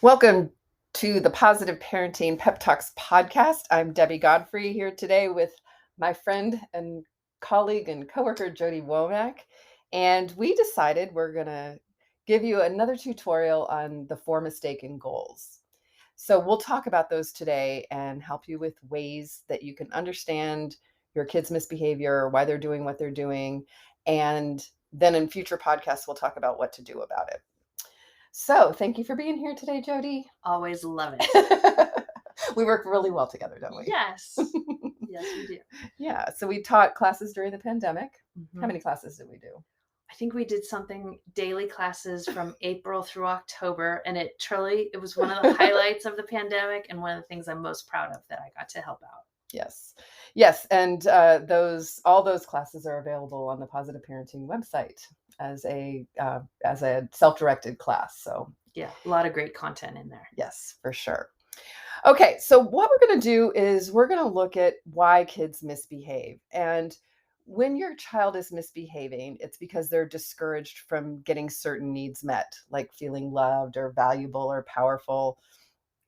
Welcome to the Positive Parenting Pep Talks podcast. I'm Debbie Godfrey here today with my friend and colleague and coworker Jody Womack, and we decided we're going to give you another tutorial on the 4 mistaken goals. So we'll talk about those today and help you with ways that you can understand your kids' misbehavior, why they're doing what they're doing, and then in future podcasts we'll talk about what to do about it. So thank you for being here today, Jody. Always love it. We work really well together, don't we? Yes. Yes, we do. Yeah. So we taught classes during the pandemic. Mm-hmm. How many classes did we do? I think we did something daily classes from April through October. And it was one of the highlights of the pandemic and one of the things I'm most proud of that I got to help out. Yes. Yes. And all those classes are available on the Positive Parenting website as a self-directed class. So yeah, a lot of great content in there. Yes, for sure. Okay, so what we're going to do is we're going to look at why kids misbehave. And when your child is misbehaving, it's because they're discouraged from getting certain needs met, like feeling loved or valuable or powerful,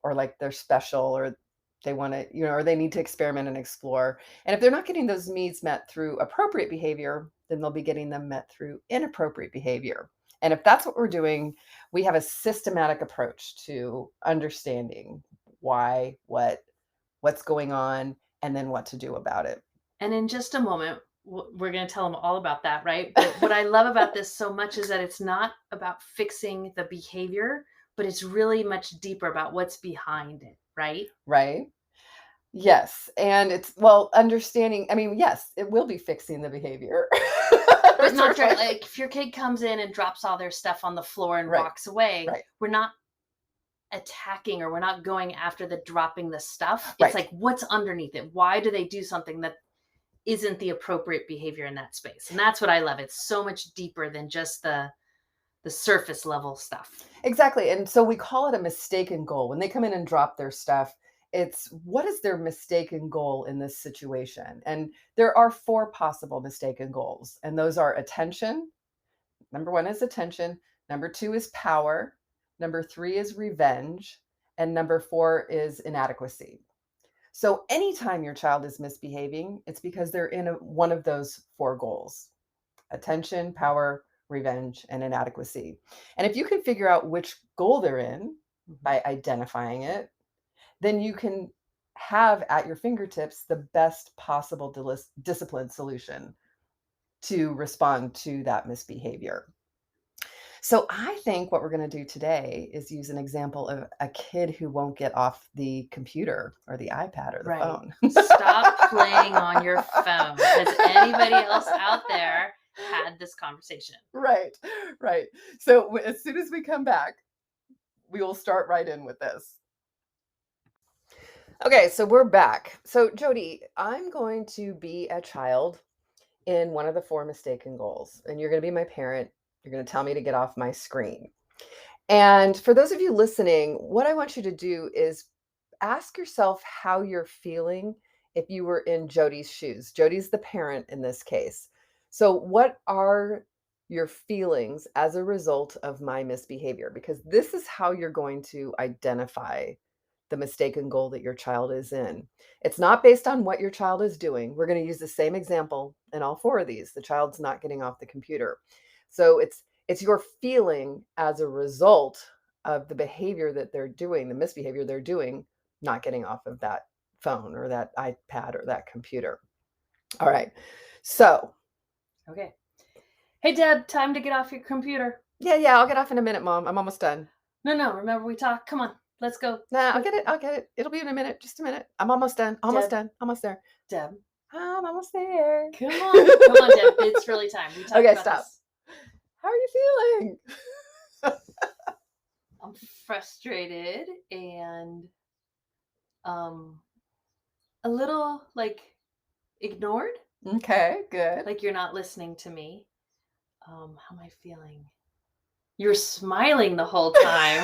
or like they're special, or they want to, or they need to experiment and explore. And if they're not getting those needs met through appropriate behavior, then they'll be getting them met through inappropriate behavior. And if that's what we're doing, we have a systematic approach to understanding why, what's going on, and then what to do about it. And in just a moment, we're going to tell them all about that, right? But what I love about this so much is that it's not about fixing the behavior, but it's really much deeper about what's behind it, right? Right. Yes. And it's, understanding, yes, it will be fixing the behavior. It's not fair. Like if your kid comes in and drops all their stuff on the floor and walks away, we're not attacking or we're not going after the dropping the stuff. It's like, what's underneath it? Why do they do something that isn't the appropriate behavior in that space? And that's what I love. It's so much deeper than just the surface level stuff. Exactly. And so we call it a mistaken goal. When they come in and drop their stuff, it's what is their mistaken goal in this situation? And there are 4 possible mistaken goals. And those are attention. Number 1 is attention. Number 2 is power. Number 3 is revenge. And number 4 is inadequacy. So anytime your child is misbehaving, it's because they're in one of those 4 goals: attention, power, revenge, and inadequacy. And if you can figure out which goal they're in by identifying it, then you can have at your fingertips the best possible discipline solution to respond to that misbehavior. So I think what we're going to do today is use an example of a kid who won't get off the computer or the iPad or the phone. Stop playing on your phone. Has anybody else out there had this conversation? Right. So as soon as we come back, we will start right in with this. Okay, so we're back. So Jody, I'm going to be a child in one of the 4 mistaken goals, and you're going to be my parent. You're going to tell me to get off my screen. And for those of you listening, what I want you to do is ask yourself how you're feeling if you were in Jody's shoes. Jody's the parent in this case. So what are your feelings as a result of my misbehavior? Because this is how you're going to identify the mistaken goal that your child is in. It's not based on what your child is doing. We're going to use the same example in all 4 of these. The child's not getting off the computer. So it's your feeling as a result of the behavior that they're doing, the misbehavior they're doing, not getting off of that phone or that iPad or that computer. All right. So. Okay. Hey, Deb, time to get off your computer. Yeah, I'll get off in a minute, Mom. I'm almost done. No, remember we talked. Come on, let's go. Nah, I'll get it. It'll be in a minute. Just a minute. I'm almost done. Almost there. Deb. I'm almost there. Come on, Deb. It's really time. We talked about stop. This. How are you feeling? I'm frustrated and a little ignored. Okay, good. Like you're not listening to me. How am I feeling? You're smiling the whole time.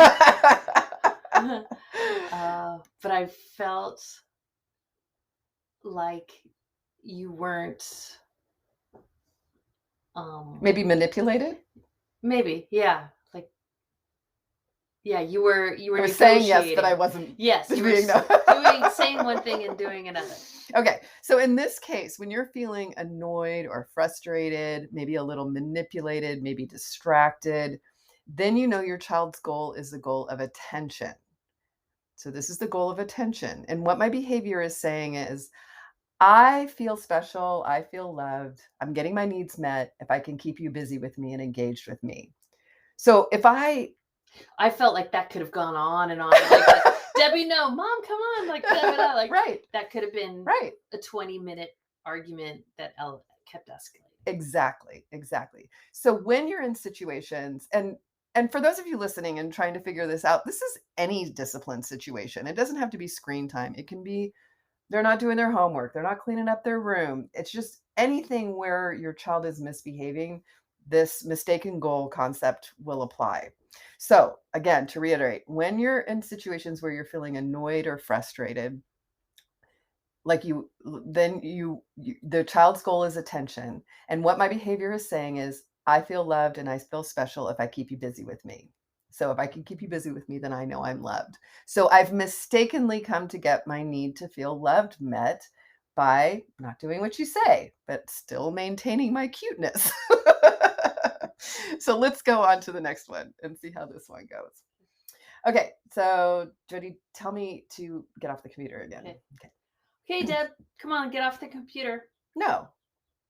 But I felt like you weren't maybe manipulated? Maybe, yeah. Like Yeah, you were I was saying yes, but I negotiating. wasn't Yes, you were doing no. saying one thing and doing another. Okay, so in this case, when you're feeling annoyed or frustrated, maybe a little manipulated, maybe distracted, then you know your child's goal is the goal of attention. So this is the goal of attention. And what my behavior is saying is, I feel special. I feel loved. I'm getting my needs met if I can keep you busy with me and engaged with me. So if I felt like that could have gone on and on. Like, Debbie, no, Mom, come on. Like, like right, that could have been right. a 20-minute argument that kept escalating. Exactly, exactly. So when you're in situations, and for those of you listening and trying to figure this out, this is any discipline situation. It doesn't have to be screen time. It can be they're not doing their homework, they're not cleaning up their room. It's just anything where your child is misbehaving, this mistaken goal concept will apply. So, again, to reiterate, when you're in situations where you're feeling annoyed or frustrated, like the child's goal is attention, and what my behavior is saying is, I feel loved and I feel special if I keep you busy with me. So if I can keep you busy with me, then I know I'm loved. So I've mistakenly come to get my need to feel loved met by not doing what you say, but still maintaining my cuteness. So let's go on to the next one and see how this one goes. Okay, so Jody, tell me to get off the computer again. Okay. Okay, Deb, come on, get off the computer. No.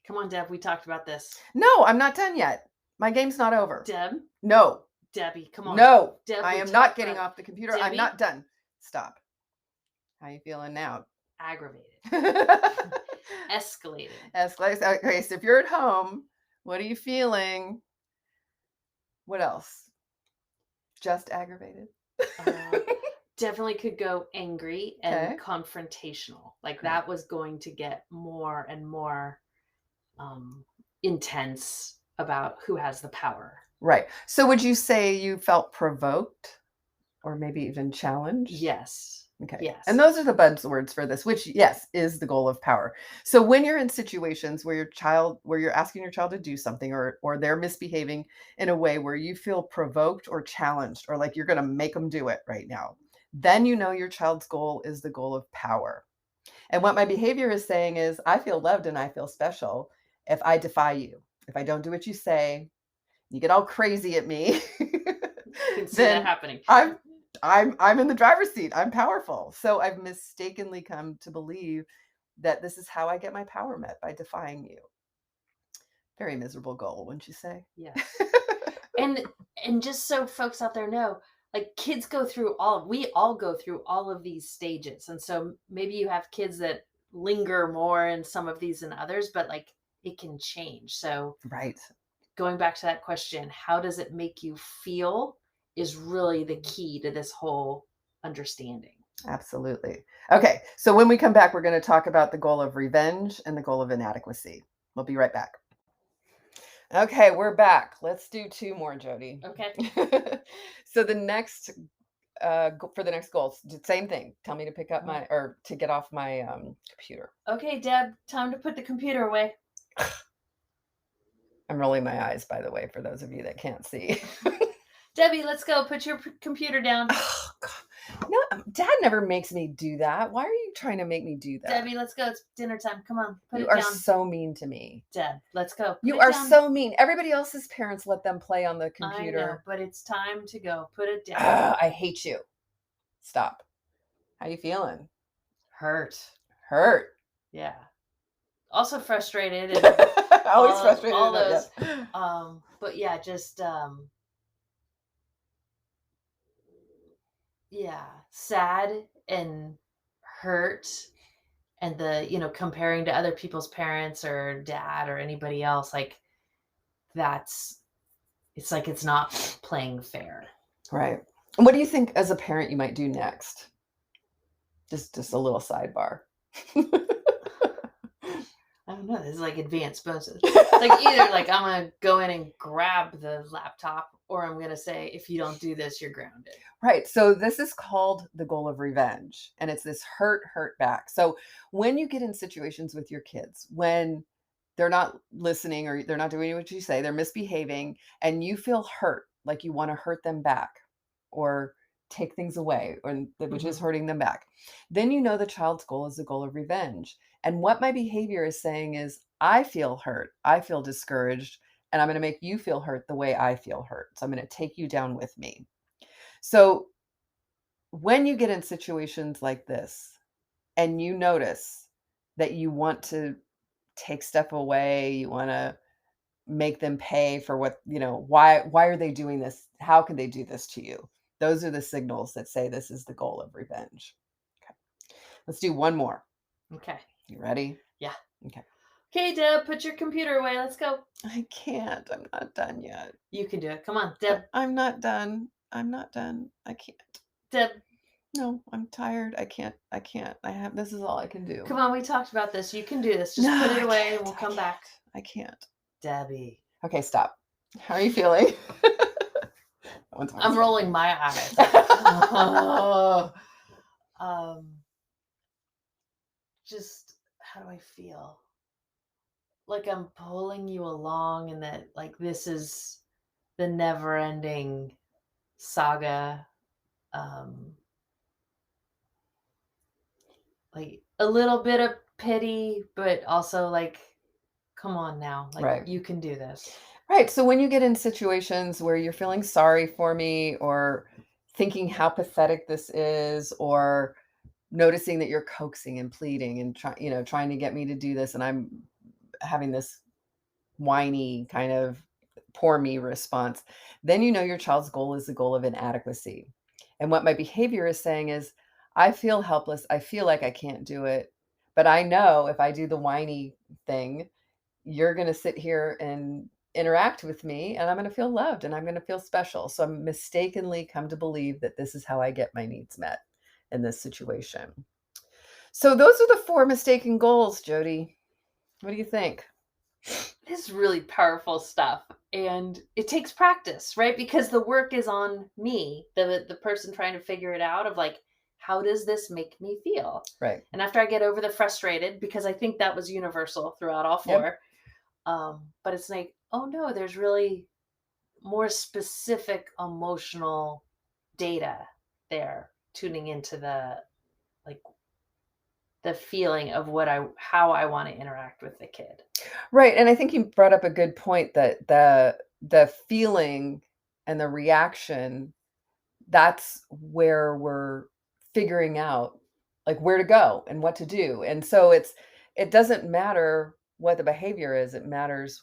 Come on, Deb, we talked about this. No, I'm not done yet. My game's not over. Deb? No. Debbie, come on. No. Deb, I am not getting off the computer. Debbie? I'm not done. Stop. How you feeling now? Aggravated. Escalated. Escalated. Okay, so if you're at home, what are you feeling? What else? Just aggravated? Definitely could go angry and confrontational. Like that was going to get more and more intense about who has the power. Right. So would you say you felt provoked or maybe even challenged? Yes. Okay. Yes. And those are the buzzwords for this, which, yes, is the goal of power. So when you're in situations where you're asking your child to do something or they're misbehaving in a way where you feel provoked or challenged or like you're going to make them do it right now, then you know your child's goal is the goal of power. And what my behavior is saying is, I feel loved and I feel special if I defy you. If I don't do what you say, you get all crazy at me. You can see that happening. I'm in the driver's seat. I'm powerful. So I've mistakenly come to believe that this is how I get my power met, by defying you. Very miserable goal, wouldn't you say? Yes. and just so folks out there know, like kids we all go through all of these stages. And so maybe you have kids that linger more in some of these than others, but like it can change. So right. Going back to that question, how does it make you feel is really the key to this whole understanding. Absolutely. Okay, so when we come back, we're going to talk about the goal of revenge and the goal of inadequacy. We'll be right back. Okay, we're back. Let's do two more, Jody. Okay. So the next, for the next goal, same thing. Tell me to pick up to get off my computer. Okay, Deb, time to put the computer away. I'm rolling my eyes, by the way, for those of you that can't see. Debbie, let's go. Put your computer down. Oh, God. No, Dad never makes me do that. Why are you trying to make me do that? Debbie, let's go. It's dinner time. Come on, put it down. You are so mean to me. Deb, let's go. You are so mean. Everybody else's parents let them play on the computer. I know, but it's time to go. Put it down. I hate you. Stop. How you feeling? Hurt. Yeah. Also frustrated. And always frustrated. All those. But yeah, just sad and hurt, and the comparing to other people's parents or dad or anybody else, like it's like it's not playing fair. Right. What do you think as a parent you might do next? Just a little sidebar. I don't know. This is like advanced bonuses. Like either like I'm gonna go in and grab the laptop, or I'm gonna say, if you don't do this, you're grounded. Right. So this is called the goal of revenge, and it's this hurt back. So when you get in situations with your kids, when they're not listening or they're not doing what you say, they're misbehaving, and you feel hurt, like you want to hurt them back, or take things away, which is hurting them back. Then you know the child's goal is the goal of revenge. And what my behavior is saying is, I feel hurt, I feel discouraged, and I'm going to make you feel hurt the way I feel hurt. So I'm going to take you down with me. So when you get in situations like this and you notice that you want to take stuff away, you want to make them pay for what, why are they doing this? How can they do this to you? Those are the signals that say this is the goal of revenge. Okay. Let's do one more. Okay. You ready? Yeah. Okay. Okay, Deb, put your computer away. Let's go. I can't. I'm not done yet. You can do it. Come on, Deb. I'm not done. I can't. Deb. No, I'm tired. I can't. This is all I can do. Come on, we talked about this. You can do this. Just put it away and we'll come back. I can't. Debbie. Okay, stop. How are you feeling? I'm rolling my eyes. Just, how do I feel? Like I'm pulling you along and that like this is the never-ending saga. Like a little bit of pity, but also like, come on now, like right. You can do this. Right. So when you get in situations where you're feeling sorry for me or thinking how pathetic this is, or noticing that you're coaxing and pleading and trying to get me to do this, and I'm having this whiny kind of poor me response, then you know your child's goal is the goal of inadequacy. And what my behavior is saying is, I feel helpless. I feel like I can't do it. But I know if I do the whiny thing, you're going to sit here and interact with me, and I'm going to feel loved and I'm going to feel special. So I'm mistakenly come to believe that this is how I get my needs met in this situation. So those are the 4 mistaken goals, Jody. What do you think? This is really powerful stuff. And it takes practice, right? Because the work is on me, the person trying to figure it out of like, how does this make me feel? Right. And after I get over the frustrated, because I think that was universal throughout all 4, but it's like, oh no, there's really more specific emotional data there, tuning into the feeling of how I want to interact with the kid. Right. And I think you brought up a good point that the feeling and the reaction, that's where we're figuring out like where to go and what to do. And so it doesn't matter what the behavior is. It matters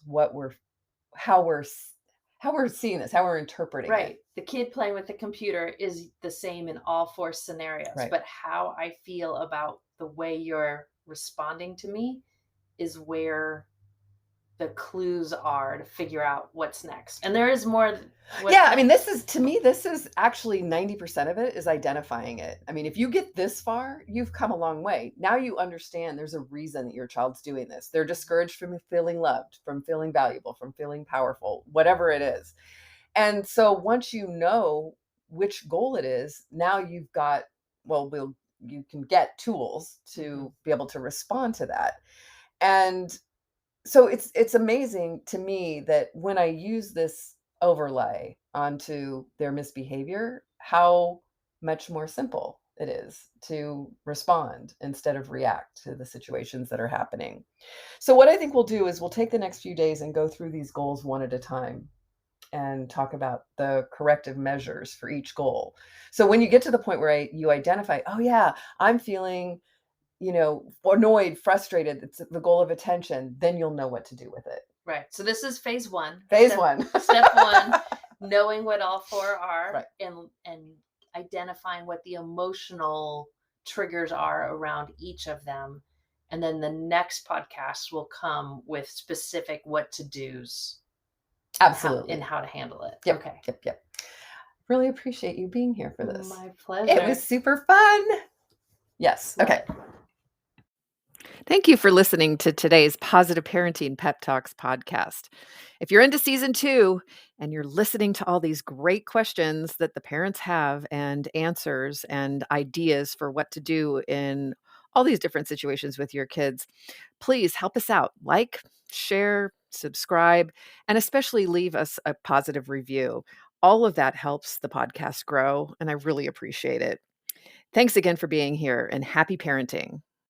how we're seeing this, how we're interpreting right. it. The kid playing with the computer is the same in all 4 scenarios, right. But how I feel about the way you're responding to me is where the clues are to figure out what's next. And there is more. I mean, this is actually 90% of it is identifying it. I mean, if you get this far, you've come a long way. Now you understand there's a reason that your child's doing this. They're discouraged from feeling loved, from feeling valuable, from feeling powerful, whatever it is. And so once you know which goal it is, now you've got, you can get tools to be able to respond to that. And so it's amazing to me that when I use this overlay onto their misbehavior, how much more simple it is to respond instead of react to the situations that are happening. So what I think we'll do is we'll take the next few days and go through these goals one at a time and talk about the corrective measures for each goal. So when you get to the point where you identify, oh yeah, I'm feeling, annoyed, frustrated, it's the goal of attention, then you'll know what to do with it. Right. So this is phase 1. Phase 1. Step 1, knowing what all 4 are, right. and identifying what the emotional triggers are around each of them. And then the next podcast will come with specific what to do's. Absolutely. And how to handle it. Yep. Okay. Yep. Really appreciate you being here for this. My pleasure. It was super fun. Yes. Okay. Thank you for listening to today's Positive Parenting Pep Talks podcast. If you're into season 2 and you're listening to all these great questions that the parents have and answers and ideas for what to do in all these different situations with your kids, please help us out. Like, share, subscribe, and especially leave us a positive review. All of that helps the podcast grow, and I really appreciate it. Thanks again for being here, and happy parenting.